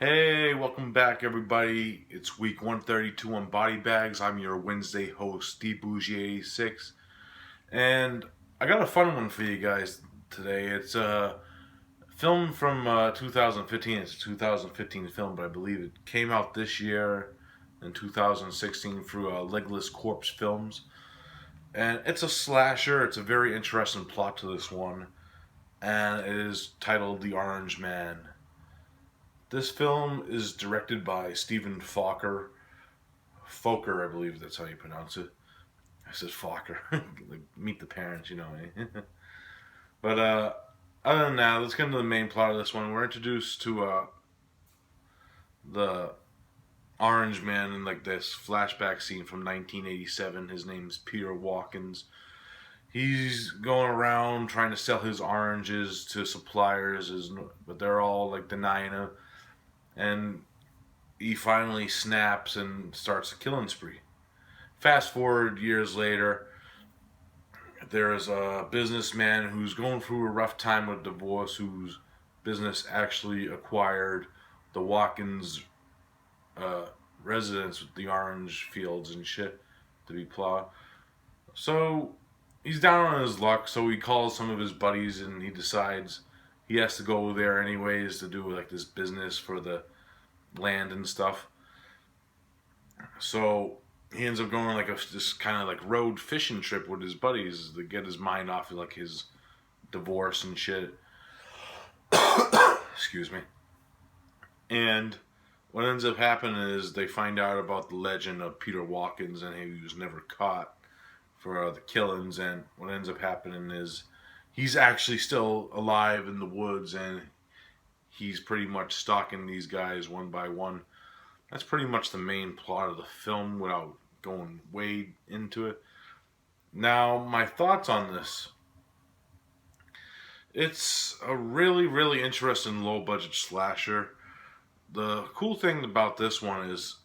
Hey, welcome back everybody. It's week 132 on Body Bags. I'm your Wednesday host, Bourgie86. And I got a fun one for you guys today. It's a film from 2015. It's a 2015 film, but I believe it came out this year in 2016 through Legless Corpse Films. And it's a slasher. It's a very interesting plot to this one. And it is titled The Orange Man. This film is directed by Stephen Fokker. Fokker, I believe that's how you pronounce it. I said Fokker. Like, meet the parents, you know. But other than that, let's get into the main plot of this one. We're introduced to the Orange Man in like this flashback scene from 1987. His name's Peter Watkins. He's going around trying to sell his oranges to suppliers, but they're all like denying him. And he finally snaps and starts a killing spree. Fast forward years later, there's a businessman who's going through a rough time with divorce, whose business actually acquired the Watkins residence with the orange fields and shit to be plowed. So he's down on his luck, so he calls some of his buddies and he decides he has to go there anyways to do like this business for the land and stuff. So he ends up going on like this kind of like road fishing trip with his buddies to get his mind off of like his divorce and shit. Excuse me. And what ends up happening is they find out about the legend of Peter Watkins, and he was never caught for the killings. And what ends up happening is he's actually still alive in the woods, and he's pretty much stalking these guys one by one. That's pretty much the main plot of the film without going way into it. Now, my thoughts on this. It's a really, really interesting low budget slasher. The cool thing about this one is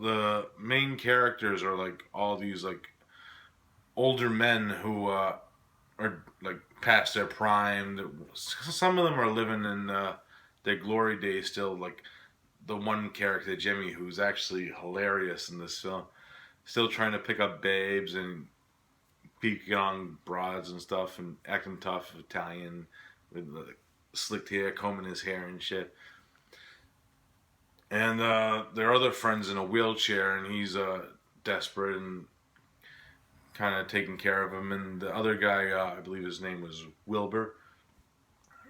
the main characters are like all these like older men who are like past their prime. Some of them are living in their glory days still. Like the one character, Jimmy, who's actually hilarious in this film, still trying to pick up babes and peeking on broads and stuff and acting tough Italian with the slicked hair, combing his hair and shit. And their other friend's in a wheelchair, and he's desperate and kind of taking care of him. And the other guy, I believe his name was Wilbur.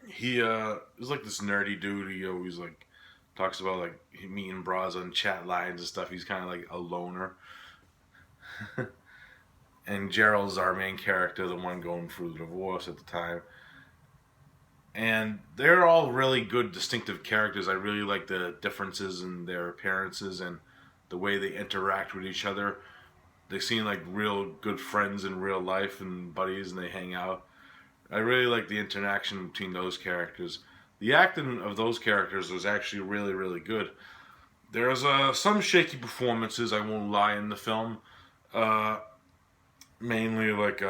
He is like this nerdy dude. He always like talks about like meeting bras on chat lines and stuff. He's kind of like a loner. And Gerald's our main character, the one going through the divorce at the time. And they're all really good, distinctive characters. I really like the differences in their appearances and the way they interact with each other. They seem like real good friends in real life and buddies, and they hang out. I really like the interaction between those characters. The acting of those characters was actually really, really good. There's some shaky performances, I won't lie, in the film. Mainly like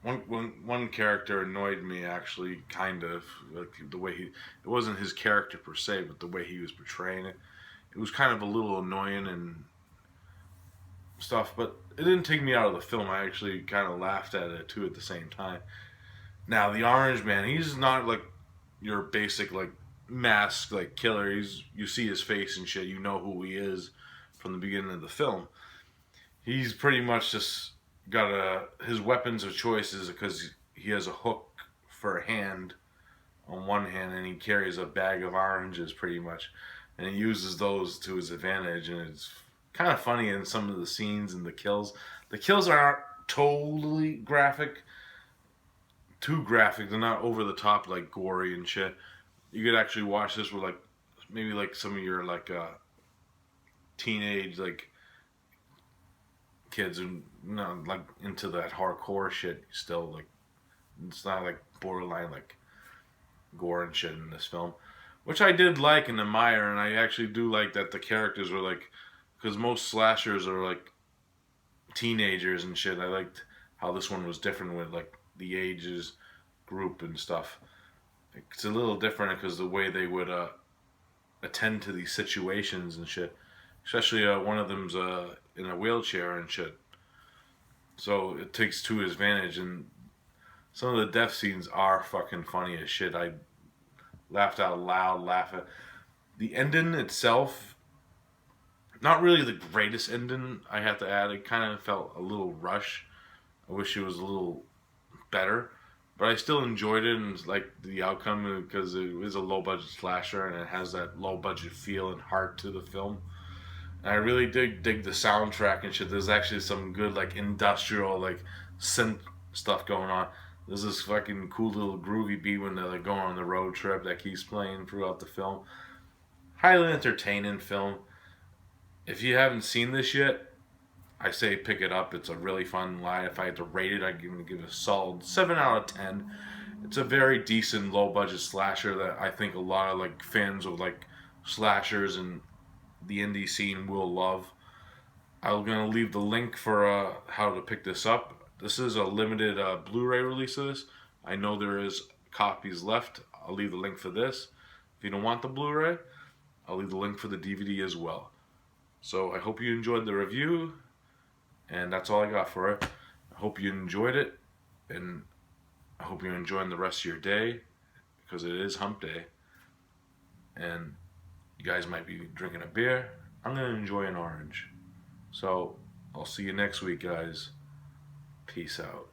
one character annoyed me actually, kind of like the way it wasn't his character per se, but the way he was portraying it. It was kind of a little annoying and stuff, but it didn't take me out of the film. I actually kind of laughed at it too at the same time. Now the Orange Man, he's not like your basic like mask like killer. You see his face and shit, you know who he is from the beginning of the film. He's pretty much just got his weapons of choice is because he has a hook for a hand on one hand, and he carries a bag of oranges pretty much, and he uses those to his advantage. And it's kind of funny in some of the scenes and the kills. The kills aren't totally graphic, too graphic. They're not over the top like gory and shit. You could actually watch this with like maybe like some of your like teenage like kids who not like into that hardcore shit still. Like it's not like borderline like gore and shit in this film, which I did like and admire. And I actually do like that the characters were like, because most slashers are like teenagers and shit. I liked how this one was different with like the ages group and stuff. It's a little different because the way they would attend to these situations and shit. Especially one of them's in a wheelchair and shit. So it takes to his advantage, and some of the death scenes are fucking funny as shit. I laughed out loud, laughing. The ending itself, not really the greatest ending, I have to add. It kind of felt a little rushed. I wish it was a little better. But I still enjoyed it and like the outcome because it is a low budget slasher and it has that low budget feel and heart to the film. And I really dig the soundtrack and shit. There's actually some good like industrial like synth stuff going on. There's this fucking cool little groovy beat when they're like going on the road trip that keeps playing throughout the film. Highly entertaining film. If you haven't seen this yet, I say pick it up. It's a really fun line. If I had to rate it, I'd give it a solid 7 out of 10. It's a very decent low budget slasher that I think a lot of like fans of like slashers and the indie scene will love. I'm gonna leave the link for how to pick this up. This is a limited Blu-ray release of this. I know there is copies left. I'll leave the link for this. If you don't want the Blu-ray, I'll leave the link for the DVD as well. So I hope you enjoyed the review, and that's all I got for it. I hope you enjoyed it, and I hope you're enjoying the rest of your day, because it is hump day, and you guys might be drinking a beer. I'm going to enjoy an orange. So I'll see you next week, guys. Peace out.